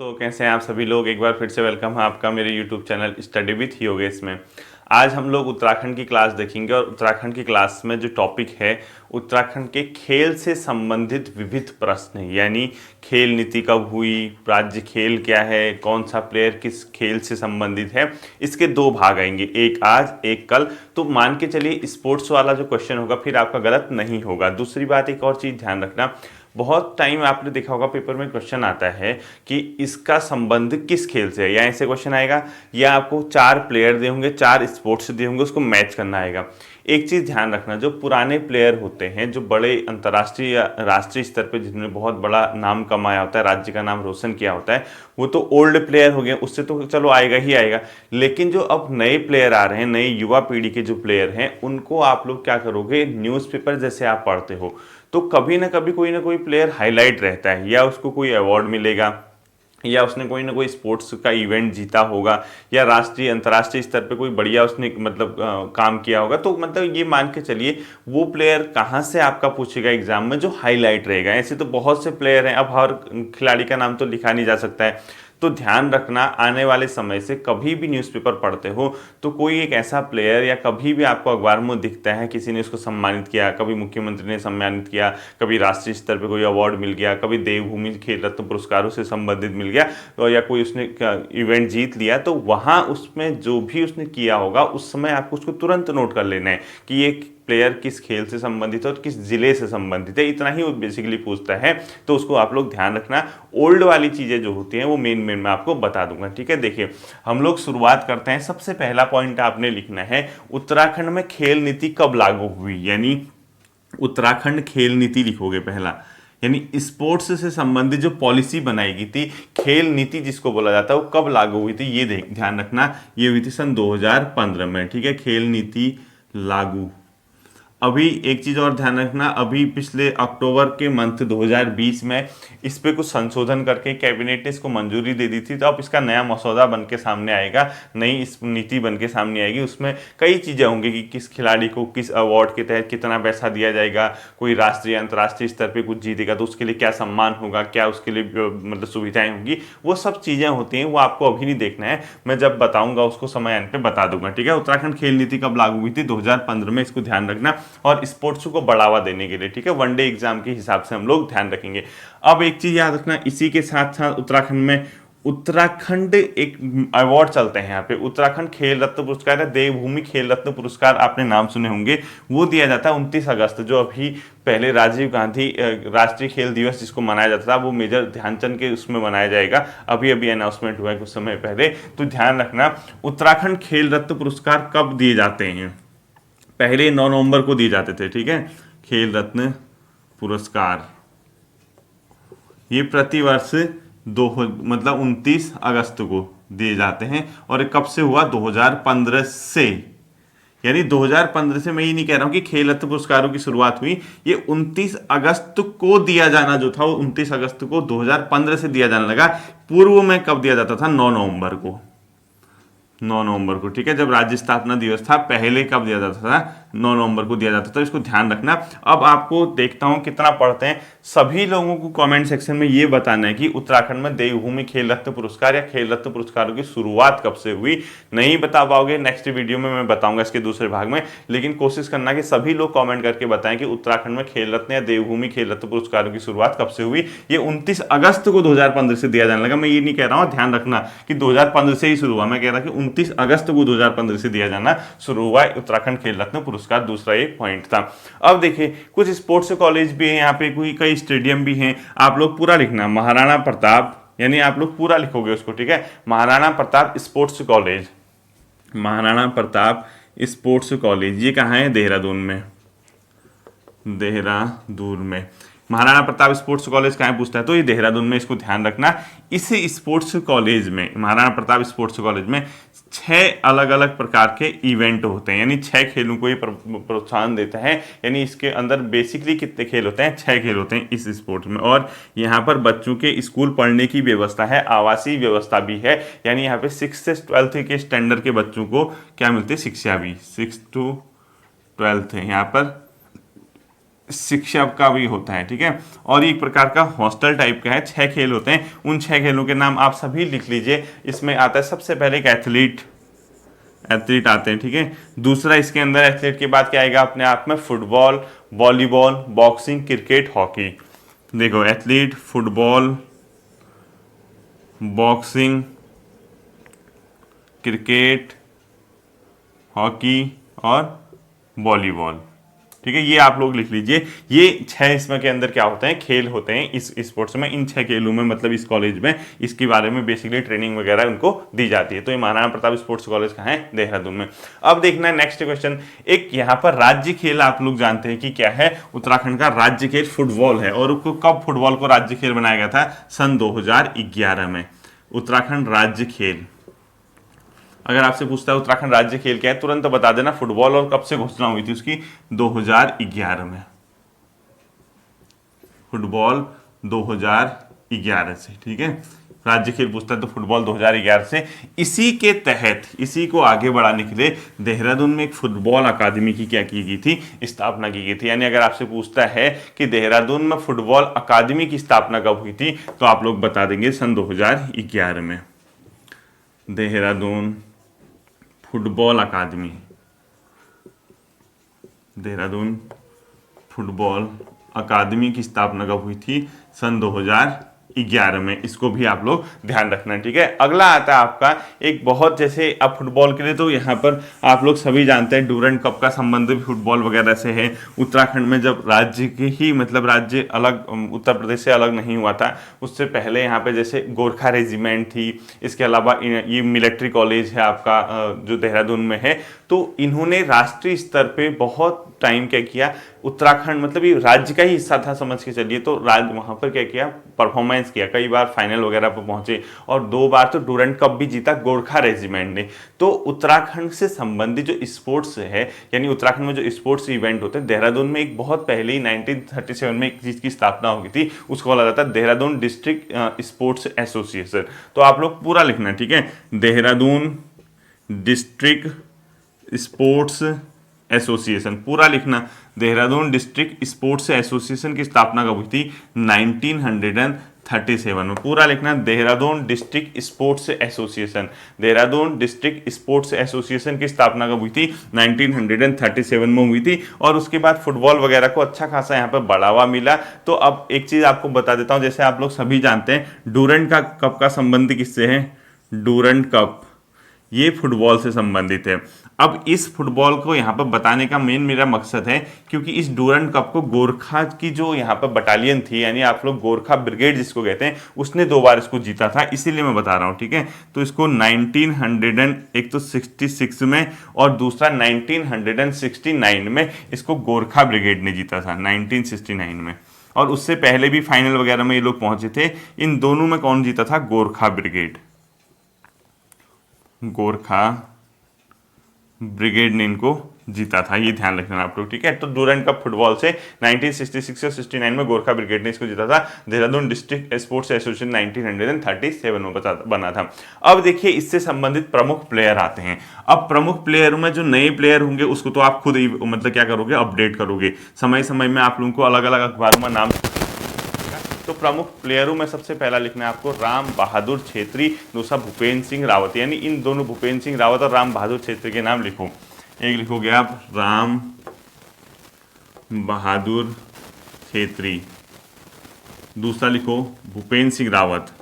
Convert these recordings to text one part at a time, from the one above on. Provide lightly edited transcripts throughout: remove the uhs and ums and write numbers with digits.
तो कैसे हैं आप सभी लोग। एक बार फिर से वेलकम है आपका मेरे YouTube channel study with Yogesh में। आज हम लोग उत्तराखंड की क्लास देखेंगे और उत्तराखंड की क्लास में जो टॉपिक है उत्तराखंड के खेल से संबंधित विविध प्रश्न, यानी खेल नीति कब हुई, राज्य खेल क्या है, कौन सा प्लेयर किस खेल से संबंधित है, इसके दो भाग आएंगे, एक आज एक कल। तो मान के चलिए स्पोर्ट्स वाला जो क्वेश्चन होगा फिर आपका गलत नहीं होगा। दूसरी बात, एक और चीज़ ध्यान रखना, बहुत टाइम आपने देखा होगा पेपर में क्वेश्चन आता है कि इसका संबंध किस खेल से है, या ऐसे क्वेश्चन आएगा या आपको चार प्लेयर दिए होंगे, चार स्पोर्ट्स दिए होंगे, उसको मैच करना आएगा। एक चीज़ ध्यान रखना, जो पुराने प्लेयर होते हैं, जो बड़े अंतर्राष्ट्रीय या राष्ट्रीय स्तर पे जिन्होंने बहुत बड़ा नाम कमाया होता है, राज्य का नाम रोशन किया होता है, वो तो ओल्ड प्लेयर हो गए, उससे तो चलो आएगा ही आएगा। लेकिन जो अब नए प्लेयर आ रहे हैं, नई युवा पीढ़ी के जो प्लेयर हैं, उनको आप लोग क्या करोगे, न्यूज़पेपर जैसे आप पढ़ते हो तो कभी ना कोई प्लेयर हाईलाइट रहता है, या उसको कोई अवार्ड मिलेगा, या उसने कोई ना कोई स्पोर्ट्स का इवेंट जीता होगा, या राष्ट्रीय अंतर्राष्ट्रीय स्तर पे कोई बढ़िया उसने मतलब काम किया होगा। तो मतलब ये मान के चलिए वो प्लेयर कहाँ से आपका पूछेगा एग्जाम में, जो हाईलाइट रहेगा। ऐसे तो बहुत से प्लेयर हैं, अब हर खिलाड़ी का नाम तो लिखा नहीं जा सकता है। तो ध्यान रखना, आने वाले समय से कभी भी न्यूज़पेपर पढ़ते हो तो कोई एक ऐसा प्लेयर या कभी भी आपको अखबार में दिखता है, किसी ने उसको सम्मानित किया, कभी मुख्यमंत्री ने सम्मानित किया, कभी राष्ट्रीय स्तर पे कोई अवार्ड मिल गया, कभी देवभूमि खेल रत्न पुरस्कारों से संबंधित मिल गया, तो या कोई उसने इवेंट जीत लिया, तो वहाँ उसमें जो भी उसने किया होगा उस समय आपको उसको तुरंत नोट कर लेना है कि ये प्लेयर किस खेल से संबंधित है और किस जिले से संबंधित है। इतना ही वो बेसिकली पूछता है, तो उसको आप लोग ध्यान रखना। ओल्ड वाली चीज़ें जो होती हैं वो मेन मैं आपको बता दूंगा, ठीक है। देखिए हम लोग शुरुआत करते हैं। सबसे पहला पॉइंट आपने लिखना है, उत्तराखंड में खेल नीति कब लागू हुई, यानी उत्तराखंड खेल नीति लिखोगे पहला, यानी स्पोर्ट्स से संबंधित जो पॉलिसी बनाई गई थी, खेल नीति जिसको बोला जाता है, वो कब लागू हुई थी, ये ध्यान रखना। ये हुई थी सन 2015 में, ठीक है। खेल नीति लागू। अभी एक चीज़ और ध्यान रखना, अभी पिछले अक्टूबर के मंथ 2020 में इस पे कुछ संशोधन करके कैबिनेट ने इसको मंजूरी दे दी थी। तो अब इसका नया मसौदा बन के सामने आएगा, नई इस नीति बन के सामने आएगी। उसमें कई चीज़ें होंगी कि किस खिलाड़ी को किस अवार्ड के तहत कितना पैसा दिया जाएगा, कोई राष्ट्रीय अंतर्राष्ट्रीय स्तर पर कुछ जीतेगा तो उसके लिए क्या सम्मान होगा, क्या उसके लिए मतलब सुविधाएं होंगी, वो सब चीज़ें होती हैं। वो आपको अभी नहीं देखना है, मैं जब बताऊंगा उसको समय आने पर बता दूंगा, ठीक है। उत्तराखंड खेल नीति कब लागू हुई थी, 2015 में, इसको ध्यान रखना। और स्पोर्ट्स को बढ़ावा देने के लिए, ठीक है, वनडे एग्जाम के हिसाब से हम लोग ध्यान रखेंगे। अब एक चीज याद रखना, इसी के साथ साथ उत्तराखंड में उत्तराखंड एक अवार्ड चलते हैं यहाँ पे, उत्तराखंड खेल रत्न पुरस्कार या देवभूमि खेल रत्न पुरस्कार, आपने नाम सुने होंगे। वो दिया जाता है 29 अगस्त, जो अभी पहले राजीव गांधी राष्ट्रीय खेल दिवस जिसको मनाया जाता था, वो मेजर ध्यानचंद के उसमें मनाया जाएगा। अभी अभी अनाउंसमेंट हुआ है कुछ समय पहले। तो ध्यान रखना, उत्तराखंड खेल रत्न पुरस्कार कब दिए जाते हैं, पहले 9 नवंबर को दिए जाते थे, ठीक है। खेल रत्न पुरस्कार ये प्रतिवर्ष मतलब 29 अगस्त को दिए जाते हैं। और कब से हुआ, 2015 से, यानी 2015 से। मैं ये नहीं कह रहा हूं कि खेल रत्न पुरस्कारों की शुरुआत हुई, ये 29 अगस्त को दिया जाना जो था वो 29 अगस्त को 2015 से दिया जाने लगा। पूर्व में कब दिया जाता था, 9 नवंबर को, 9 नवंबर को, ठीक है। जब राज्य स्थापना दिवस था, पहले कब दिया जाता था, 9 नवंबर को दिया जाता था। इसको ध्यान रखना। अब आपको देखता हूं कितना पढ़ते हैं। सभी लोगों को कमेंट सेक्शन में ये बताना है कि उत्तराखंड में देवभूमि खेल रत्न पुरस्कार या खेल रत्न पुरस्कारों की शुरुआत कब से हुई। नहीं बता पाओगे, नेक्स्ट वीडियो में मैं बताऊंगा इसके दूसरे भाग में, लेकिन कोशिश करना कि सभी लोग कमेंट करके बताएं कि उत्तराखंड में खेल रत्न या देवभूमि खेल रत्न पुरस्कारों की शुरुआत कब से हुई। ये 29 अगस्त को 2015 से दिया जाने लगा। मैं ये नहीं कह रहा हूं, ध्यान रखना, कि 2015 से ही शुरू हुआ। मैं कह रहा कि 29 अगस्त को 2015 से दिया जाना शुरू हुआ उत्तराखंड खेल रत्न पुरस्कार। दूसरा एक पॉइंट था। अब देखिए कुछ स्पोर्ट्स कॉलेज भी हैं यहाँ पे, कोई कई स्टेडियम भी हैं। आप लोग पूरा लिखना, महाराणा प्रताप, यानी आप लोग पूरा लिखोगे उसको, ठीक है। Maharana Pratap sports college, Maharana Pratap sports college, ये कहाँ है, देहरादून में, देहरादून में। महाराणा प्रताप स्पोर्ट्स कॉलेज कहाँ पूछता है, तो ये देहरादून में, इसको ध्यान रखना। इस स्पोर्ट्स कॉलेज में, महाराणा प्रताप स्पोर्ट्स कॉलेज में 6 अलग अलग प्रकार के इवेंट होते हैं, यानी 6 खेलों को ये प्रोत्साहन देता है। यानी इसके अंदर बेसिकली कितने खेल होते हैं, 6 खेल होते हैं इस स्पोर्ट्स में। और यहाँ पर बच्चों के स्कूल पढ़ने की व्यवस्था है, आवासीय व्यवस्था भी है। यानी यहाँ पे 6 से 12 के स्टैंडर्ड के बच्चों को क्या मिलती है, शिक्षा भी। 6 to 12 है यहाँ पर शिक्षक का भी होता है, ठीक है। और एक प्रकार का हॉस्टल टाइप का है, 6 खेल होते हैं। उन 6 खेलों के नाम आप सभी लिख लीजिए। इसमें आता है सबसे पहले एक एथलीट आते हैं, ठीक है। दूसरा इसके अंदर एथलीट के बाद क्या आएगा अपने आप में, football, volleyball, boxing, cricket, hockey. देखो athlete, football, boxing, cricket, hockey और वॉलीबॉल, ठीक है। ये आप लोग लिख लीजिए। ये 6 इसमें के अंदर क्या होते हैं, खेल होते हैं इस स्पोर्ट्स में। इन 6 खेलों में मतलब इस कॉलेज में इसके बारे में बेसिकली ट्रेनिंग वगैरह उनको दी जाती है। तो ये महाराणा प्रताप स्पोर्ट्स कॉलेज कहाँ है, देहरादून में। अब देखना है नेक्स्ट क्वेश्चन। एक यहाँ पर राज्य खेल आप लोग जानते हैं कि क्या है, उत्तराखंड का राज्य खेल फुटबॉल है। और कब फुटबॉल को राज्य खेल बनाया गया था, सन 2011 में। उत्तराखंड राज्य खेल, अगर आपसे पूछता है उत्तराखंड राज्य खेल क्या है, तुरंत बता देना फुटबॉल। और कब से घोषणा हुई थी उसकी, 2011 में। फुटबॉल 2011 से, ठीक है। राज्य खेल पूछता है तो फुटबॉल 2011 से। इसी के तहत, इसी को आगे बढ़ाने के लिए देहरादून में एक फुटबॉल अकादमी की क्या की गई थी, स्थापना की गई थी। यानी अगर आपसे पूछता है कि देहरादून में फुटबॉल अकादमी की स्थापना कब हुई थी, तो आप लोग बता देंगे सन 2011 में। Dehradun football academy, Dehradun football academy की स्थापना कब हुई थी, सन 2011 में। इसको भी आप लोग ध्यान रखना, ठीक है। अगला आता है आपका एक बहुत, जैसे अब फुटबॉल के लिए तो यहाँ पर आप लोग सभी जानते हैं डूरंड कप का संबंध भी फुटबॉल वगैरह से है। उत्तराखंड में जब राज्य की ही मतलब राज्य अलग उत्तर प्रदेश से अलग नहीं हुआ था, उससे पहले यहाँ पे जैसे गोरखा रेजिमेंट थी, इसके अलावा ये मिलिट्री कॉलेज है आपका जो देहरादून में है। तो इन्होंने राष्ट्रीय स्तर पे बहुत टाइम क्या किया, उत्तराखंड मतलब ये राज्य का ही हिस्सा था समझ के चलिए। तो राज्य वहाँ पर क्या किया, परफॉर्मेंस किया, कई बार फाइनल वगैरह पर पहुंचे। और 2 बार तो डूरंड कप भी जीता गोरखा रेजिमेंट ने। तो उत्तराखंड से संबंधित जो स्पोर्ट्स है, यानी उत्तराखंड में जो स्पोर्ट्स इवेंट होते हैं, देहरादून में एक बहुत पहले ही 1937 में एक चीज़ की स्थापना हो गई थी, उसको बोला जाता है देहरादून डिस्ट्रिक्ट स्पोर्ट्स एसोसिएशन। तो आप लोग पूरा लिखना, ठीक है। देहरादून डिस्ट्रिक्ट स्पोर्ट्स एसोसिएशन पूरा लिखना। देहरादून डिस्ट्रिक्ट स्पोर्ट्स एसोसिएशन की स्थापना कब हुई थी, 1937 में। पूरा लिखना, Dehradun district sports association. Dehradun district sports association की स्थापना कब हुई थी, 1937 में हुई थी। और उसके बाद फुटबॉल वगैरह को अच्छा खासा यहाँ पर बढ़ावा मिला। तो अब एक चीज़ आपको बता देता हूँ, जैसे आप लोग सभी जानते हैं डूरंड का कप का संबंध किससे है, डूरंड कप ये फुटबॉल से संबंधित है। अब इस फुटबॉल को यहाँ पर बताने का मेन मेरा मकसद है, क्योंकि इस डूरंड कप को गोरखा की जो यहाँ पर बटालियन थी, यानी आप लोग गोरखा ब्रिगेड जिसको कहते हैं, उसने 2 बार इसको जीता था, इसीलिए मैं बता रहा हूँ, ठीक है। तो इसको 1966 में और दूसरा 1969 में इसको गोरखा ब्रिगेड ने जीता था, 1969 में। और उससे पहले भी फाइनल वगैरह में ये लोग पहुंचे थे। इन दोनों में कौन जीता था, गोरखा ब्रिगेड, गोरखा ब्रिगेड ने इनको जीता था। ये ध्यान रखना आप लोग, ठीक है। तो डूरंड कप फुटबॉल से 1966 और 69 में गोरखा ब्रिगेड ने इसको जीता था। देहरादून डिस्ट्रिक्ट स्पोर्ट्स एसोसिएशन 1937 में बना था। अब देखिए इससे संबंधित प्रमुख प्लेयर आते हैं। अब प्रमुख प्लेयर में जो नए प्लेयर होंगे उसको तो आप खुद ही मतलब क्या करोगे, अपडेट करोगे। समय समय में आप लोगों को अलग अलग अखबारों में नाम। तो प्रमुख प्लेयरों में सबसे पहला लिखना है आपको राम बहादुर छेत्री, दूसरा भूपेंद्र सिंह रावत। यानी इन दोनों भूपेंद्र सिंह रावत और राम बहादुर छेत्री के नाम लिखो। एक लिखोगे आप राम बहादुर छेत्री, दूसरा लिखो भूपेंद्र सिंह रावत,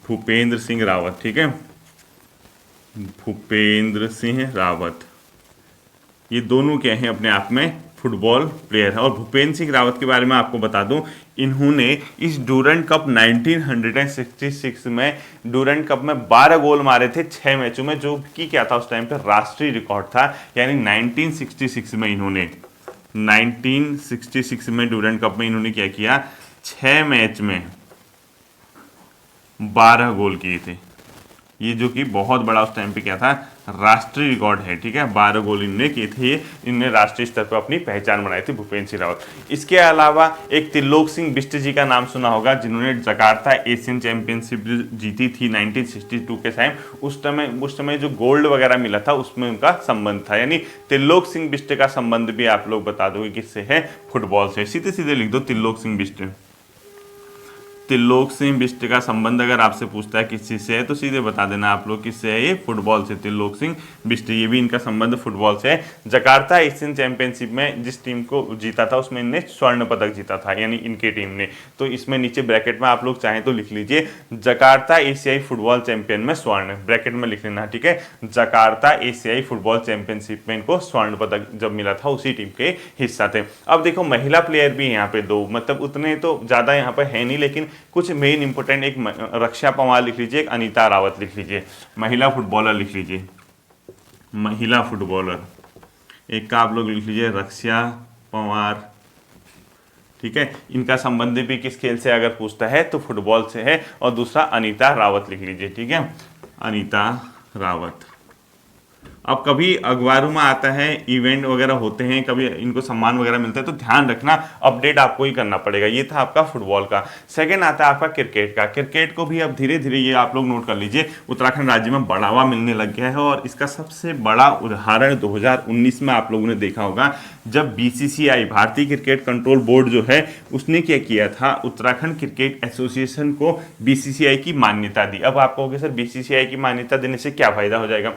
भूपेंद्र सिंह रावत, ठीक है। भूपेंद्र सिंह रावत, ये दोनों क्या हैं अपने आप में फुटबॉल प्लेयर है। और भूपेंद्र सिंह रावत के बारे में आपको बता दूं, इन्होंने इस डूरंड कप 1966 में डूरंड कप में 12 गोल मारे थे 6 मैचों में, जो कि क्या था उस टाइम पे राष्ट्रीय रिकॉर्ड था। यानी 1966 में इन्होंने 1966 में डूरंड कप में इन्होंने क्या किया, 6 मैच में 12 गोल किए थे। ये जो कि बहुत बड़ा उस टाइम पे क्या था, राष्ट्रीय रिकॉर्ड है, ठीक है। 12 गोल इनने किए थे, इनने राष्ट्रीय स्तर पर अपनी पहचान बनाई थी, भूपेंद्र सिंह रावत। इसके अलावा एक त्रिलोक सिंह बिष्ट जी का नाम सुना होगा, जिन्होंने जकार्ता एशियन चैंपियनशिप जीती थी 1962 के टाइम। उस समय जो गोल्ड वगैरह मिला था उसमें उनका संबंध था, यानी त्रिलोक सिंह बिष्ट का संबंध भी आप लोग बता दोगे किससे है, फुटबॉल से। सीधे सीधे लिख दो त्रिलोक सिंह बिष्ट। त्रिलोक सिंह बिष्ट का संबंध अगर आपसे पूछता है किस चीज से है तो सीधे बता देना आप लोग किससे है, ये फुटबॉल से। त्रिलोक सिंह बिष्ट, ये भी इनका संबंध फुटबॉल से है। जकार्ता एशियन चैंपियनशिप में जिस टीम को जीता था उसमें इनने स्वर्ण पदक जीता था, यानी इनकी टीम ने। तो इसमें नीचे ब्रैकेट में आप लोग चाहें तो लिख लीजिए जकार्ता एशियाई फुटबॉल चैंपियन में स्वर्ण, ब्रैकेट में लिख लेना, ठीक है। जकार्ता एशियाई फुटबॉल चैंपियनशिप में इनको स्वर्ण पदक जब मिला था उसी टीम के हिस्सा थे। अब देखो महिला प्लेयर भी यहाँ पे दो, मतलब उतने तो ज्यादा यहाँ पे है नहीं, लेकिन कुछ मेन इंपोर्टेंट, एक रक्षा पंवार लिख लीजिए, एक अनीता रावत लिख लीजिए, महिला फुटबॉलर लिख लीजिए, महिला फुटबॉलर। एक का आप लोग लिख लीजिए रक्षा पंवार, ठीक है। इनका संबंध भी किस खेल से अगर पूछता है तो फुटबॉल से है। और दूसरा अनीता रावत लिख लीजिए, ठीक है, अनीता रावत। अब कभी अखबारों में आता है, इवेंट वगैरह होते हैं, कभी इनको सम्मान वगैरह मिलता है, तो ध्यान रखना अपडेट आपको ही करना पड़ेगा। ये था आपका फुटबॉल का। सेकंड आता है आपका क्रिकेट का। क्रिकेट को भी अब धीरे धीरे ये आप लोग नोट कर लीजिए, उत्तराखंड राज्य में बढ़ावा मिलने लग गया है। और इसका सबसे बड़ा उदाहरण 2019 में आप लोगों ने देखा होगा, जब बीसीसीआई भारतीय क्रिकेट कंट्रोल बोर्ड जो है उसने क्या किया था, उत्तराखंड क्रिकेट एसोसिएशन को बीसीसीआई की मान्यता दी। अब आप कहोगे सर बीसीसीआई की मान्यता देने से क्या फायदा हो जाएगा।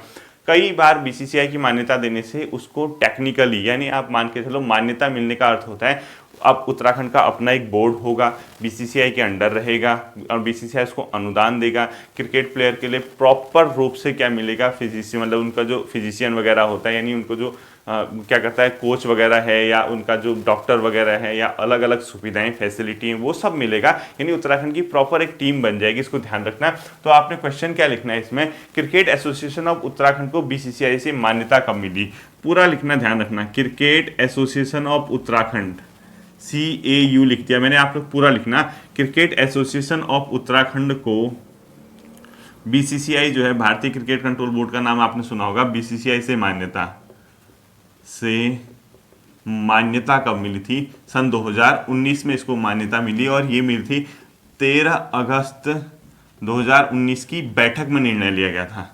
कई बार बीसीसीआई की मान्यता देने से उसको टेक्निकली, यानी आप मान के चलो मान्यता मिलने का अर्थ होता है अब उत्तराखंड का अपना एक बोर्ड होगा, बीसीसीआई के अंडर रहेगा और बीसीसीआई उसको अनुदान देगा। क्रिकेट प्लेयर के लिए प्रॉपर रूप से क्या मिलेगा, फिजिशियन, मतलब उनका जो फिजिशियन वगैरह होता है, यानी उनको जो क्या कहता है कोच वगैरह है, या उनका जो डॉक्टर वगैरह है, या अलग अलग सुविधाएं फैसिलिटी हैं, वो सब मिलेगा। यानी उत्तराखंड की प्रॉपर एक टीम बन जाएगी, इसको ध्यान रखना। तो आपने क्वेश्चन क्या लिखना है इसमें, क्रिकेट एसोसिएशन ऑफ उत्तराखंड को बीसीसीआई से मान्यता कब मिली, पूरा लिखना, ध्यान रखना। Cricket association of Uttarakhand, CAU लिख दिया मैंने, आप लोग पूरा लिखना। क्रिकेट एसोसिएशन ऑफ उत्तराखंड को बीसीसीआई जो है, भारतीय क्रिकेट कंट्रोल बोर्ड का नाम आपने सुना होगा, बीसीसीआई से मान्यता कब मिली थी, सन 2019 में इसको मान्यता मिली। और ये मिली थी 13 अगस्त 2019 की बैठक में निर्णय लिया गया था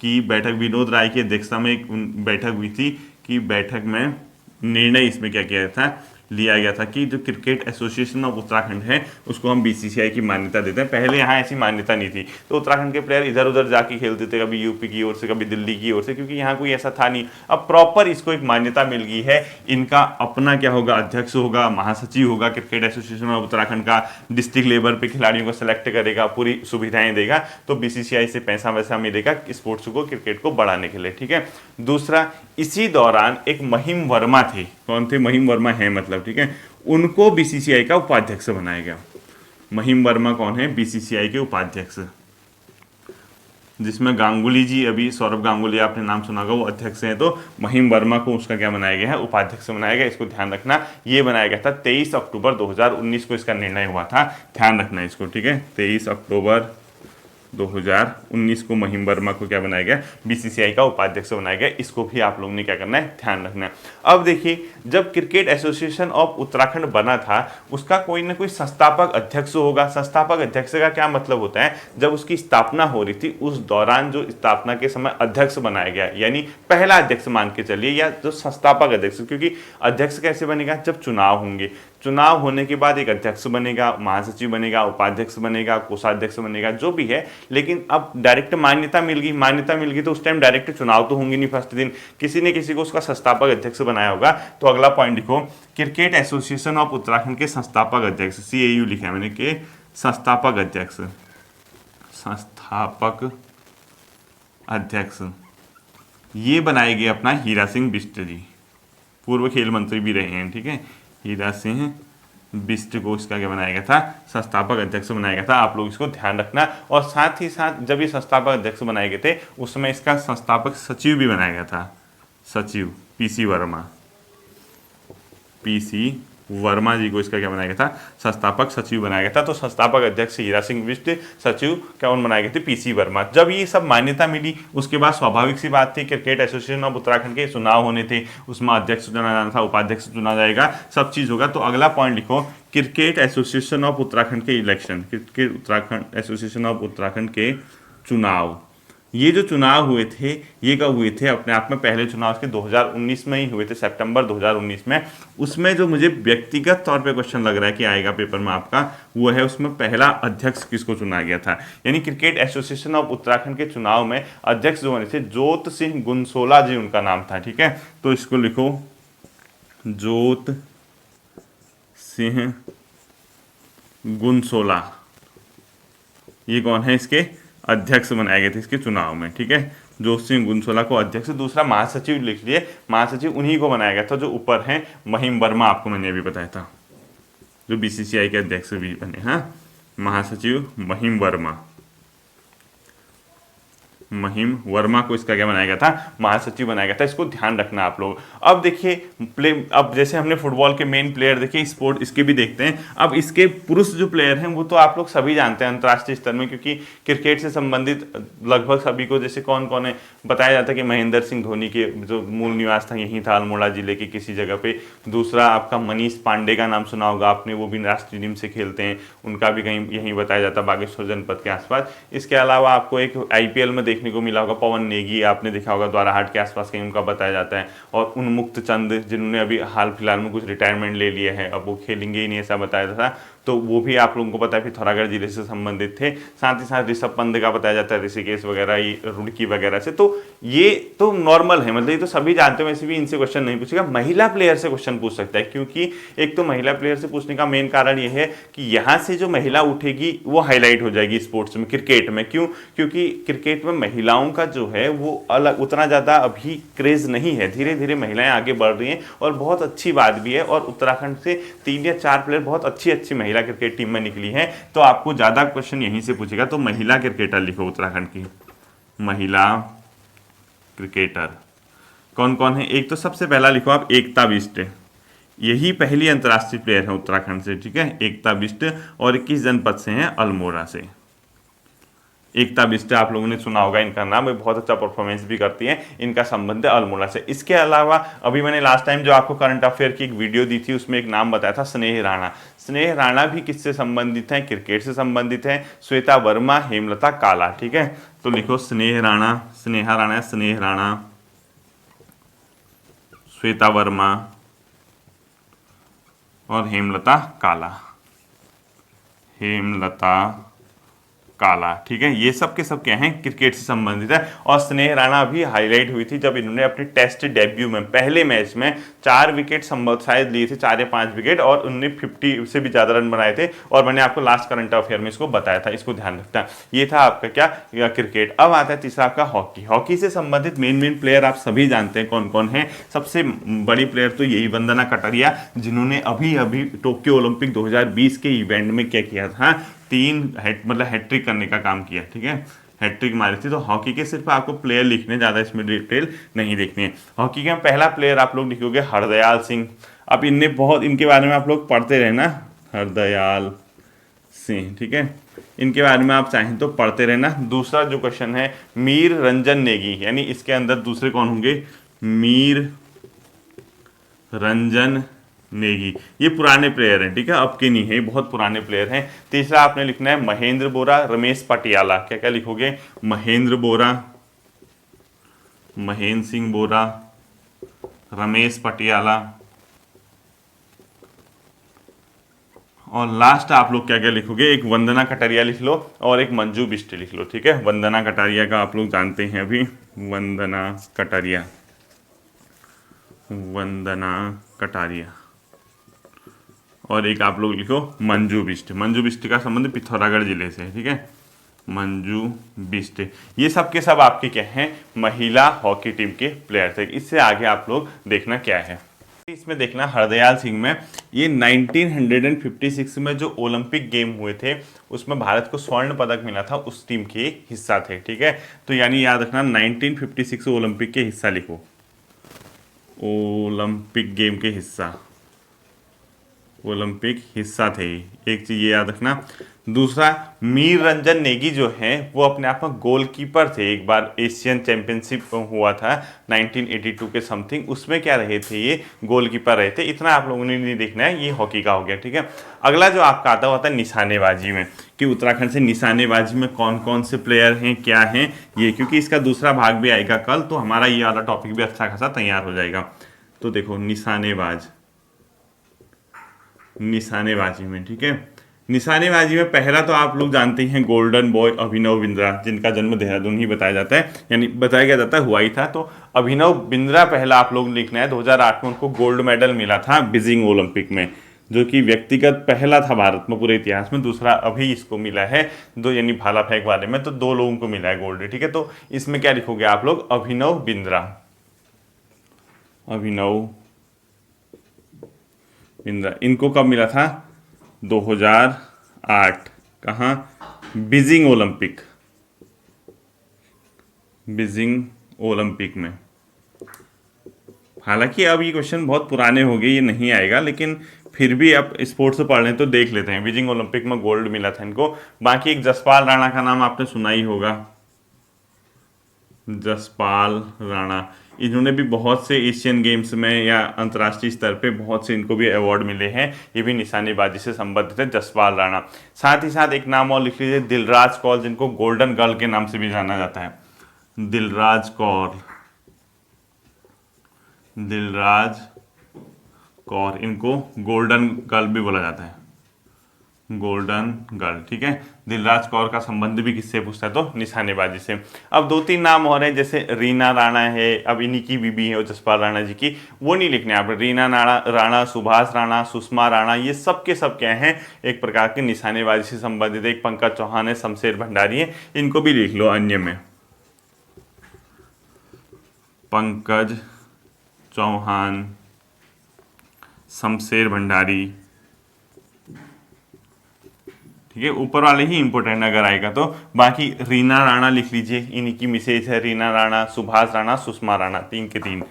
कि बैठक, विनोद राय की अध्यक्षता में एक बैठक हुई थी कि बैठक में निर्णय इसमें क्या किया था, लिया गया था कि जो क्रिकेट एसोसिएशन ऑफ उत्तराखंड है उसको हम बीसीसीआई की मान्यता देते हैं। पहले यहाँ ऐसी मान्यता नहीं थी, तो उत्तराखंड के प्लेयर इधर उधर जाके खेलते थे, कभी यूपी की ओर से, कभी दिल्ली की ओर से, क्योंकि यहाँ कोई ऐसा था नहीं। अब प्रॉपर इसको एक मान्यता मिल गई है। इनका अपना क्या होगा, अध्यक्ष होगा, महासचिव होगा क्रिकेट एसोसिएशन ऑफ उत्तराखंड का, डिस्ट्रिक्ट लेवल पे खिलाड़ियों को सेलेक्ट करेगा, पूरी सुविधाएं देगा, तो बीसीसीआई से पैसा वैसा मिलेगा स्पोर्ट्स को, क्रिकेट को बढ़ाने के लिए, ठीक है। दूसरा, इसी दौरान एक महिम वर्मा थे, कौन थे, महिम वर्मा है मतलब, ठीक है, उनको बीसीसीआई का उपाध्यक्ष बनाया गया। महिम वर्मा कौन है, बीसीसीआई के उपाध्यक्ष, जिसमें गांगुली जी, अभी सौरभ गांगुली आपने नाम सुना होगा, वो अध्यक्ष हैं। तो महिम वर्मा को उसका क्या बनाया गया है, उपाध्यक्ष बनाया गया। इसको ध्यान रखना, ये बनाया गया था 23 अक्टूबर 2019 को इसका निर्णय हुआ था, ध्यान रखना इसको, ठीक है। 23 अक्टूबर 2019 को महिम वर्मा को क्या बनाया गया, बीसीसीआई का उपाध्यक्ष बनाया गया। इसको भी आप लोगों ने क्या करना है, ध्यान रखना है। अब देखिए, जब क्रिकेट एसोसिएशन ऑफ उत्तराखंड बना था, उसका कोई ना कोई संस्थापक अध्यक्ष होगा। संस्थापक अध्यक्ष का क्या मतलब होता है, जब उसकी स्थापना हो रही थी उस दौरान जो स्थापना के समय अध्यक्ष बनाया गया, यानी पहला अध्यक्ष मान के चलिए, या जो संस्थापक अध्यक्ष, क्योंकि अध्यक्ष कैसे बनेगा, जब चुनाव होंगे, चुनाव होने के बाद एक अध्यक्ष बनेगा, महासचिव बनेगा, उपाध्यक्ष बनेगा, कोषाध्यक्ष बनेगा, जो भी है। लेकिन अब डायरेक्ट मान्यता मिल गई तो उस टाइम डायरेक्ट चुनाव तो होंगे नहीं फर्स्ट दिन, किसी ने किसी को उसका संस्थापक अध्यक्ष बनाया होगा। तो अगला पॉइंट लिखो, क्रिकेट एसोसिएशन ऑफ उत्तराखंड के संस्थापक अध्यक्ष, CAU लिखा है मैंने, के संस्थापक अध्यक्ष ये बनाए गए अपना हीरा सिंह बिष्ट जी, पूर्व खेल मंत्री भी रहे हैं, ठीक है। हीरा सिंह बिष्ट को इसका क्या बनाया गया था, संस्थापक अध्यक्ष बनाया गया था। आप लोग इसको ध्यान रखना। और साथ ही साथ जब ये संस्थापक अध्यक्ष बनाए गए थे उस समय इसका संस्थापक सचिव भी बनाया गया था, सचिव PC वर्मा जी को इसका क्या बनाया गया था, संस्थापक सचिव बनाया गया था। तो संस्थापक अध्यक्ष हीरा सिंह बिष्ट, सचिव कौन बनाए गए थे, पीसी वर्मा। जब ये सब मान्यता मिली उसके बाद स्वाभाविक सी बात थी, क्रिकेट एसोसिएशन ऑफ उत्तराखंड के चुनाव होने थे, उसमें अध्यक्ष चुना जाना था, उपाध्यक्ष चुना जाएगा, सब चीज़ होगा। तो अगला पॉइंट लिखो, क्रिकेट एसोसिएशन ऑफ उत्तराखंड के election, cricket Uttarakhand association of Uttarakhand के चुनाव। ये जो चुनाव हुए थे ये कब हुए थे, अपने आप में पहले चुनाव के 2019 में ही हुए थे, सितंबर 2019 में। उसमें जो मुझे व्यक्तिगत तौर पे क्वेश्चन लग रहा है कि आएगा पेपर में आपका, वो है उसमें पहला अध्यक्ष किसको चुना गया था। यानी क्रिकेट एसोसिएशन ऑफ उत्तराखंड के चुनाव में अध्यक्ष जो बने थे जोत सिंह गुनसोला जी उनका नाम था। ठीक है, तो इसको लिखो, जोत सिंह गुनसोला, ये कौन है, इसके अध्यक्ष बनाए गए थे इसके चुनाव में। ठीक है, जोत सिंह गुनसोला को अध्यक्ष। दूसरा महासचिव लिख लिए, महासचिव उन्हीं को बनाया गया था जो ऊपर हैं, महिम वर्मा, आपको मैंने अभी बताया था, जो बीसीसीआई के अध्यक्ष भी बने। हाँ, महासचिव महिम वर्मा, महिम वर्मा को इसका क्या बनाया गया था, महासचिव बनाया गया था। इसको ध्यान रखना आप लोग। अब देखिए अब जैसे हमने फुटबॉल के मेन प्लेयर देखिए, स्पोर्ट इसके भी देखते हैं। अब इसके पुरुष जो प्लेयर हैं वो तो आप लोग सभी जानते हैं अंतर्राष्ट्रीय स्तर में, क्योंकि क्रिकेट से संबंधित लगभग सभी को, जैसे कौन कौन है बताया जाता है कि महेंद्र सिंह धोनी के जो मूल निवास था यहीं था, अल्मोड़ा जिले के किसी जगह पे। दूसरा आपका मनीष पांडे का नाम सुना होगा आपने, वो भी राष्ट्रीय टीम से खेलते हैं, उनका भी कहीं यहीं बताया जाता है, बागेश्वर जनपद के आसपास। इसके अलावा आपको एक आईपीएल में देखने को मिला होगा, पवन नेगी आपने देखा होगा, द्वाराहाट के आसपास कहीं उनका बताया जाता है। और उन्मुक्त चंद जिन्होंने अभी हाल फिलहाल में कुछ रिटायरमेंट ले लिए हैं, अब वो खेलेंगे ही नहीं ऐसा बताया था, तो वो भी आप लोगों को पता है पिथौरागढ़ जिले से संबंधित थे। साथ ही साथ ऋषभ पंत का बताया जाता है ऋषिकेश वगैरह, ये रुड़की वगैरह से। तो ये तो नॉर्मल है, मतलब ये तो सभी जानते हैं, वैसे भी इनसे क्वेश्चन नहीं पूछेगा। महिला प्लेयर से क्वेश्चन पूछ सकता है, क्योंकि एक तो महिला प्लेयर से पूछने का मेन कारण ये है कि यहाँ से जो महिला उठेगी वो हाईलाइट हो जाएगी स्पोर्ट्स में, क्रिकेट में। क्यों? क्योंकि क्रिकेट में महिलाओं का जो है वो अलग उतना ज़्यादा अभी क्रेज नहीं है, धीरे धीरे महिलाएं आगे बढ़ रही हैं और बहुत अच्छी बात भी है। और उत्तराखंड से 3 या 4 प्लेयर बहुत अच्छी अच्छी महिला क्रिकेट टीम में निकली है, तो आपको ज़्यादा क्वेश्चन यहीं से पूछेगा। तो महिला क्रिकेटर लिखो उत्तराखंड की, महिला क्रिकेटर कौन कौन है। एक तो सबसे पहला लिखो आप एकता बिष्ट, यही पहली अंतर्राष्ट्रीय प्लेयर है उत्तराखंड से। ठीक है, एकता बिष्ट, और 21 जनपद से हैं, अल्मोड़ा से। एकता बिष्ट आप लोगों ने सुना होगा इनका नाम, ये बहुत अच्छा परफॉर्मेंस भी करती हैं, इनका संबंध है अल्मोड़ा से। इसके अलावा अभी मैंने लास्ट टाइम जो आपको करंट अफेयर की एक वीडियो दी थी उसमें एक नाम बताया था, स्नेह राणा। स्नेह राणा भी किससे संबंधित हैं, क्रिकेट से संबंधित हैं। श्वेता वर्मा, हेमलता काला। ठीक है, तो लिखो स्नेह राणा, स्नेहा राणा, स्नेह राणा, श्वेता वर्मा और हेमलता काला, हेमलता काला। ठीक है, ये सब के सब क्या हैं, क्रिकेट से संबंधित है। और स्नेह राणा भी हाईलाइट हुई थी जब इन्होंने अपने टेस्ट डेब्यू में पहले मैच में 4 विकेट शायद लिए थे, 4 या 5 विकेट, और उन्होंने 50 से भी ज्यादा रन बनाए थे। और मैंने आपको लास्ट करंट अफेयर में इसको बताया था, इसको ध्यान रखना। ये था आपका क्या, क्रिकेट। अब आता है तीसरा आपका हॉकी। हॉकी से संबंधित मेन प्लेयर आप सभी जानते हैं कौन कौन है। सबसे बड़ी प्लेयर तो यही वंदना कटारिया, जिन्होंने अभी अभी टोक्यो ओलंपिक 2020 के इवेंट में क्या किया था, 3 हैट्रिक करने का काम किया। ठीक है, हैट्रिक मारी थी। तो हॉकी के सिर्फ आपको प्लेयर लिखने, ज़्यादा इसमें डिटेल नहीं देखनी है। हॉकी का पहला प्लेयर आप लोग लिखोगे हरदयाल सिंह। अब इनके बारे में आप लोग पढ़ते रहना, हरदयाल सिंह। ठीक है, इनके बारे में आप चाहें तो पढ़ते रहना। दूसरा जो क्वेश्चन है, मीर रंजन नेगी, यानी इसके अंदर दूसरे कौन होंगे, मीर रंजन नेगी। ये पुराने प्लेयर हैं, ठीक है, अब के नहीं है, बहुत पुराने प्लेयर हैं। तीसरा आपने लिखना है महेंद्र बोरा, रमेश पटियाला। क्या क्या लिखोगे, महेंद्र बोरा, महेंद्र सिंह बोरा, रमेश पटियाला, और लास्ट आप लोग क्या क्या लिखोगे, एक वंदना कटारिया लिख लो और एक मंजू बिष्ट लिख लो। ठीक है, वंदना कटारिया का आप लोग जानते हैं अभी, वंदना कटारिया, वंदना कटारिया, और एक आप लोग लिखो मंजू बिष्ट। मंजू बिष्ट का संबंध पिथौरागढ़ जिले से है। ठीक है, मंजू बिष्ट। ये सब के सब आपके क्या हैं, महिला हॉकी टीम के प्लेयर थे। इससे आगे आप लोग देखना क्या है, इसमें देखना हरदयाल सिंह में, ये 1956 में जो ओलंपिक गेम हुए थे उसमें भारत को स्वर्ण पदक मिला था, उस टीम के हिस्सा थे। ठीक है, तो यानी याद रखना 1956 ओलंपिक के हिस्सा लिखो, ओलंपिक गेम के हिस्सा, ओलंपिक हिस्सा थे। एक चीज ये याद रखना। दूसरा, मीर रंजन नेगी जो हैं वो अपने आप में गोलकीपर थे। एक बार एशियन चैंपियनशिप हुआ था 1982 के समथिंग, उसमें क्या रहे थे, ये गोलकीपर रहे थे। इतना आप लोगों ने नहीं देखना है, ये हॉकी का हो गया, ठीक है। अगला जो आपका आता हुआ था निशानेबाजी में, कि उत्तराखंड से निशानेबाजी में कौन कौन से प्लेयर हैं, क्या हैं ये, क्योंकि इसका दूसरा भाग भी आएगा कल, तो हमारा ये वाला टॉपिक भी अच्छा खासा तैयार हो जाएगा। तो देखो निशानेबाजी में, ठीक है। निशानेबाजी में पहला तो आप लोग जानते हैं गोल्डन बॉय अभिनव बिंद्रा, जिनका जन्म देहरादून ही बताया जाता है, यानी बताया गया जाता है हुआ ही था। तो अभिनव बिंद्रा पहला आप लोग लिखना है। 2008 में उनको गोल्ड मेडल मिला था बीजिंग ओलंपिक में, जो कि व्यक्तिगत पहला था भारत में पूरे इतिहास में। दूसरा अभी इसको मिला है, दो यानी भाला फेंक वाले में, तो 2 लोगों को मिला है गोल्ड, ठीक है। तो इसमें क्या लिखोगे आप लोग, अभिनव बिंद्रा, अभिनव बिंद्रा। इनको कब मिला था, 2008, कहाँ, बीजिंग ओलंपिक, बीजिंग ओलंपिक में। हालांकि अब ये क्वेश्चन बहुत पुराने हो गए, ये नहीं आएगा, लेकिन फिर भी आप स्पोर्ट्स से पढ़ लें तो देख लेते हैं। बीजिंग ओलंपिक में गोल्ड मिला था इनको। बाकी एक जसपाल राणा का नाम आपने सुना ही होगा, जसपाल राणा। इन्होंने भी बहुत से एशियन गेम्स में या अंतर्राष्ट्रीय स्तर पे बहुत से इनको भी अवार्ड मिले हैं। ये भी निशानेबाजी से संबंधित है, जसपाल राणा। साथ ही साथ एक नाम और लिख लीजिए, दिलराज कौर, जिनको गोल्डन गर्ल के नाम से भी जाना जाता है। दिलराज कौर, दिलराज कौर, इनको गोल्डन गर्ल भी बोला जाता है, गोल्डन गर्ल, ठीक है। दिलराज कौर का संबंध भी किससे पूछता है, तो निशानेबाजी से। अब 2-3 नाम और हैं, जैसे रीना राणा है, अब इन्हीं की बीबी है जसपाल राणा जी की, वो नहीं लिखने आप। रीना राणा, सुभाष राणा, सुषमा राणा, ये सब के सब क्या हैं, एक प्रकार के निशानेबाजी से संबंधित। एक पंकज चौहान है, शमशेर भंडारी है, इनको भी लिख लो अन्य में। पंकज चौहान, शमशेर भंडारी, ठीक है। ऊपर वाले ही इंपॉर्टेंट अगर आएगा तो। बाकी रीना राणा लिख लीजिए, इन्हीं की मिसेज है रीना राणा, सुभाष राणा, सुषमा राणा, 3 के 3।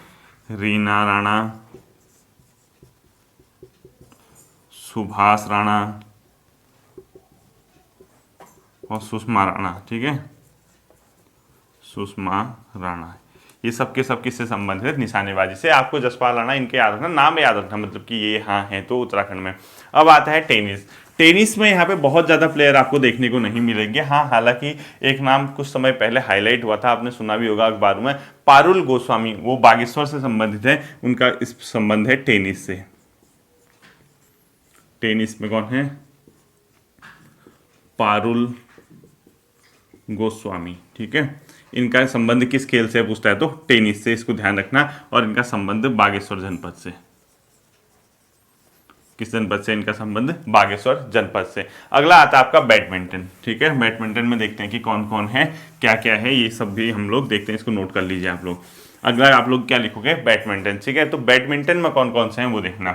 रीना राणा, सुभाष राणा और सुषमा राणा, ठीक है, सुषमा राणा। ये सब के सब किससे संबंधित है, निशानेबाजी से। आपको जसपाल राणा इनके याद रखना, नाम याद रखना, मतलब कि ये हाँ हैं तो उत्तराखंड में। अब आता है टेनिस। टेनिस में यहाँ पे बहुत ज़्यादा प्लेयर आपको देखने को नहीं मिलेंगे। हाँ, हालांकि एक नाम कुछ समय पहले हाईलाइट हुआ था, आपने सुना भी होगा अखबारों में, पारुल गोस्वामी, वो बागेश्वर से संबंधित है, उनका इस संबंध है टेनिस से। टेनिस में कौन है, पारुल गोस्वामी, ठीक है। इनका संबंध किस खेल से पूछता है, तो टेनिस से, इसको ध्यान रखना। और इनका संबंध बागेश्वर जनपद से। किस जनपद से इनका संबंध, बागेश्वर जनपद से। अगला आता है आपका बैडमिंटन, ठीक है। बैडमिंटन में देखते हैं कि कौन कौन है, क्या क्या है, ये सब भी हम लोग देखते हैं, इसको नोट कर लीजिए आप लोग। अगला आप लोग क्या लिखोगे, बैडमिंटन, ठीक है। तो बैडमिंटन में कौन कौन से हैं वो देखना।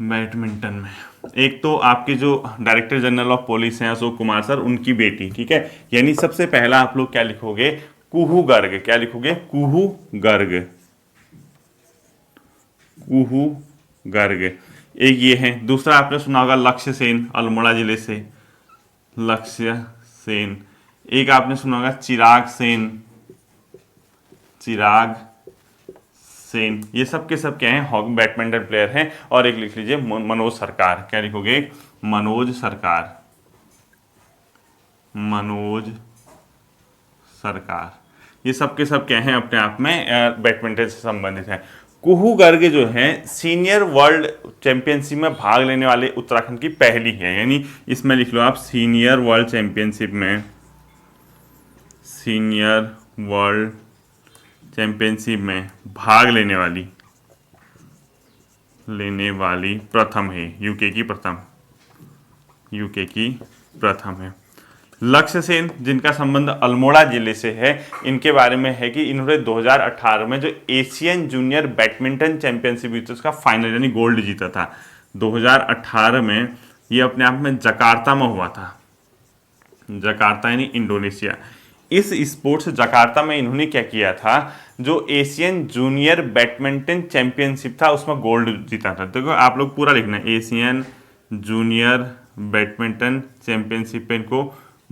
बैडमिंटन में एक तो आपके जो डायरेक्टर जनरल ऑफ पुलिस हैं अशोक कुमार सर, उनकी बेटी, ठीक है। यानी सबसे पहला आप लोग क्या लिखोगे, कुहू गर्ग। क्या लिखोगे, कुहू गर्ग, कुहू गर्ग, एक ये है। दूसरा आपने सुना होगा लक्ष्य सेन, अल्मोड़ा जिले से, लक्ष्य सेन। एक आपने सुना होगा चिराग सेन, चिराग सेन। ये सब के सब क्या हैं, बैडमिंटन प्लेयर हैं। और एक लिख लीजिए मनोज सरकार। क्या लिखोगे, मनोज सरकार, मनोज सरकार। ये सब के सब क्या हैं, अपने आप में बैडमिंटन से संबंधित है। कुहू गर्ग जो है सीनियर वर्ल्ड चैंपियनशिप में भाग लेने वाले उत्तराखंड की पहली है। यानी इसमें लिख लो आप, सीनियर वर्ल्ड चैंपियनशिप में, सीनियर वर्ल्ड चैंपियनशिप में भाग लेने वाली प्रथम है, यूके की प्रथम, यूके की प्रथम है। लक्ष्य सेन, जिनका संबंध अल्मोड़ा जिले से है, इनके बारे में है कि इन्होंने 2018 में जो एशियन जूनियर बैडमिंटन चैंपियनशिप हुई थी उसका फाइनल यानी गोल्ड जीता था। 2018 में ये अपने आप में जकार्ता में हुआ था, जकार्ता यानी इंडोनेशिया। इस स्पोर्ट्स जकार्ता में इन्होंने क्या किया था, जो एशियन जूनियर बैडमिंटन चैंपियनशिप था उसमें गोल्ड जीता था। देखो आप लोग पूरा लिखना है, एशियन जूनियर बैडमिंटन चैंपियनशिप पे इनको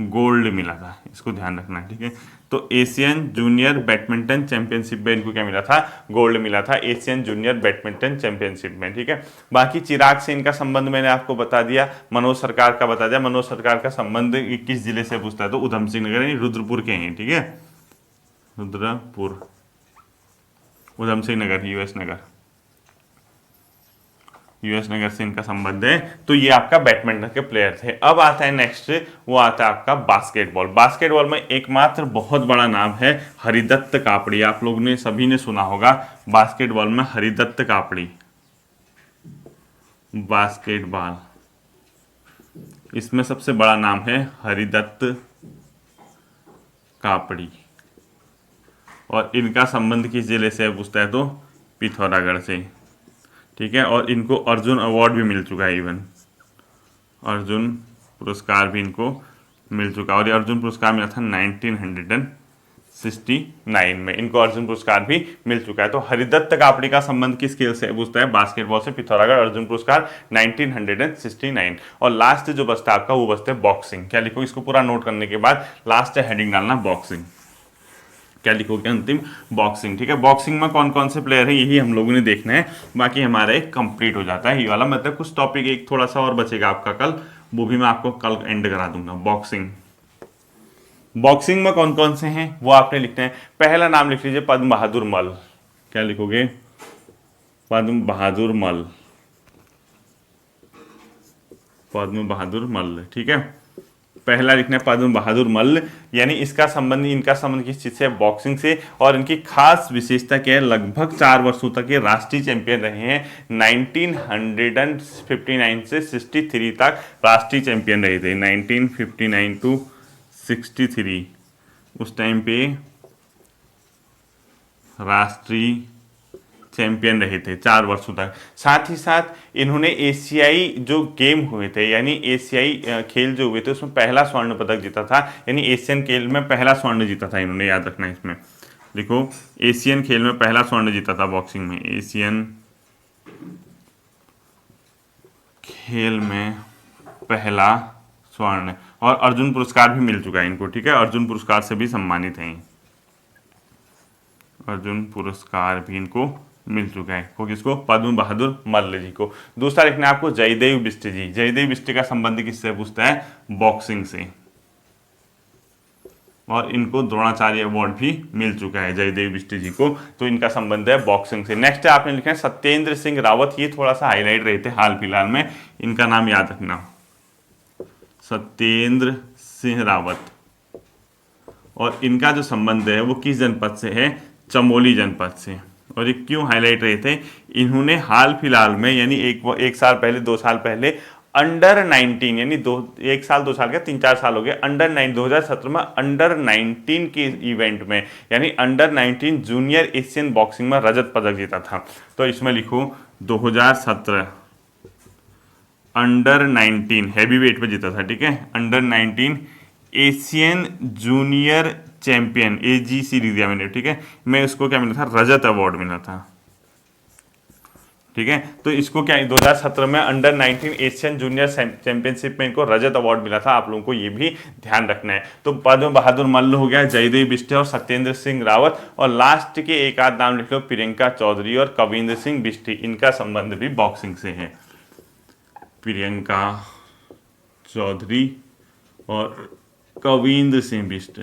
गोल्ड मिला था, इसको ध्यान रखना है, ठीक है। तो एशियन जूनियर बैडमिंटन चैंपियनशिप में इनको क्या मिला था, गोल्ड मिला था एशियन जूनियर बैडमिंटन चैंपियनशिप में, ठीक है। बाकी चिराग से इनका संबंध मैंने आपको बता दिया, मनोज सरकार का बता दिया। मनोज सरकार का संबंध किस जिले से पूछता है तो उधम सिंह नगर यानी रुद्रपुर के हैं, ठीक है, रुद्रपुर, उधम सिंह नगर, यूएस नगर से इनका संबंध है। तो ये आपका बैडमिंटन के प्लेयर थे। अब आता है नेक्स्ट, वो आता है आपका बास्केटबॉल। बास्केटबॉल में एकमात्र बहुत बड़ा नाम है हरिदत्त कापड़ी। आप लोग ने सभी ने सुना होगा बास्केटबॉल में हरिदत्त कापड़ी, बास्केटबॉल, इसमें सबसे बड़ा नाम है हरिदत्त कापड़ी। और इनका संबंध किस जिले से पूछता है तो पिथौरागढ़ से, ठीक है। और इनको अर्जुन अवार्ड भी मिल चुका है, इवन अर्जुन पुरस्कार भी इनको मिल चुका है। और ये अर्जुन पुरस्कार मिला था 1969 में, इनको अर्जुन पुरस्कार भी मिल चुका है। तो हरिदत्त कापड़ी का संबंध किस खेल से पूछता है, बास्केटबॉल से, पिथौरागढ़, अर्जुन पुरस्कार 1969। और लास्ट जो बचता है आपका वो बचता है बॉक्सिंग। क्या लिखो, इसको पूरा नोट करने के बाद लास्ट हेडिंग डालना बॉक्सिंग। क्या लिखोगे अंतिम, बॉक्सिंग, ठीक है। बॉक्सिंग में कौन कौन से प्लेयर हैं यही हम लोगों ने देखना है, बाकी हमारा एक कंप्लीट हो जाता है ये वाला। मतलब कुछ टॉपिक एक थोड़ा सा और बचेगा आपका कल, वो भी मैं आपको कल एंड करा दूंगा। बॉक्सिंग, बॉक्सिंग में कौन कौन से हैं वो आपने लिखते हैं। पहला नाम लिख लीजिए पद्म बहादुर मल। क्या लिखोगे, पद्म बहादुर मल, पद्म बहादुर मल्ल, ठीक है। पहला लिखना है पद्म बहादुर मल्ल, यानी इसका संबंध, इनका संबंध किस चीज से, बॉक्सिंग से। और इनकी खास विशेषता क्या है, लगभग 4 वर्षों तक ये राष्ट्रीय चैंपियन रहे हैं। 1959 से 63 तक राष्ट्रीय चैंपियन रहे थे। 1959 to 63 उस टाइम पे राष्ट्रीय चैंपियन रहे थे 4 वर्षों तक। साथ ही साथ इन्होंने एशियाई जो गेम हुए थे, यानी एशियाई खेल जो हुए थे उसमें पहला स्वर्ण पदक जीता था, यानी एशियन खेल में पहला स्वर्ण जीता था इन्होंने, याद रखना है इसमें। देखो, एशियन खेल में पहला स्वर्ण जीता था बॉक्सिंग में, एशियन खेल में पहला स्वर्ण। और अर्जुन पुरस्कार भी मिल चुका है इनको, ठीक है, अर्जुन पुरस्कार से भी सम्मानित हैं, अर्जुन पुरस्कार भी इनको मिल चुका है। को किसको, पद्म बहादुर मल्ल जी को। दूसरा लिखना है आपको जयदेव बिष्ट जी। जयदेव बिष्ट का संबंध किससे पूछता है, बॉक्सिंग से। और इनको द्रोणाचार्य अवार्ड भी मिल चुका है जयदेव बिष्ट जी को, तो इनका संबंध है बॉक्सिंग से। नेक्स्ट आपने लिखा है सत्येंद्र सिंह रावत। ये थोड़ा सा हाईलाइट रहे थे हाल फिलहाल में, इनका नाम याद रखना, सत्येंद्र सिंह रावत। और इनका जो संबंध है वो किस जनपद से है, चमोली जनपद से। और ये क्यों हाईलाइट रहे थे, इन्होंने हाल फिलहाल में, यानी एक साल पहले, 2 साल पहले अंडर 19, यानी 1 साल 2 साल क्या 3-4 साल हो गए, अंडर 9 2017 में अंडर 19 के इवेंट में, यानी अंडर 19 जूनियर एशियन बॉक्सिंग में रजत पदक जीता था। तो इसमें लिखो 2017 अंडर 19 हैवी वेट पे जीता था, ठीक है, under 19 Asian junior champion, AGC लिख दिया मैंने, ठीक है। मैं उसको क्या मिला था, रजत अवार्ड मिला था, ठीक है। तो इसको क्या 2017 में अंडर 19 एशियन जूनियर चैंपियनशिप में इनको रजत अवार्ड मिला था। आप लोगों को ये भी ध्यान रखना है। तो पद्म बहादुर मल्ल हो गया, जयदेव बिष्ट और सत्येंद्र सिंह रावत। और लास्ट के एक आध नाम लिख लो, प्रियंका चौधरी और कविंद्र सिंह बिष्ट। इनका संबंध भी बॉक्सिंग से है, प्रियंका चौधरी और कविंद्र सिंह बिष्ट,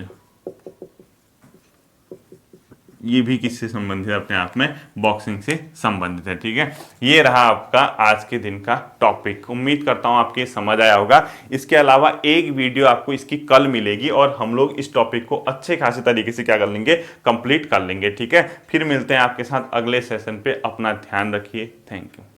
ये भी किससे संबंधित है, अपने आप में बॉक्सिंग से संबंधित है, ठीक है। ये रहा आपका आज के दिन का टॉपिक। उम्मीद करता हूं आपके समझ आया होगा। इसके अलावा एक वीडियो आपको इसकी कल मिलेगी और हम लोग इस टॉपिक को अच्छे खासे तरीके से क्या कर लेंगे, कंप्लीट कर लेंगे, ठीक है। फिर मिलते हैं आपके साथ अगले सेशन पे। अपना ध्यान रखिए, थैंक यू।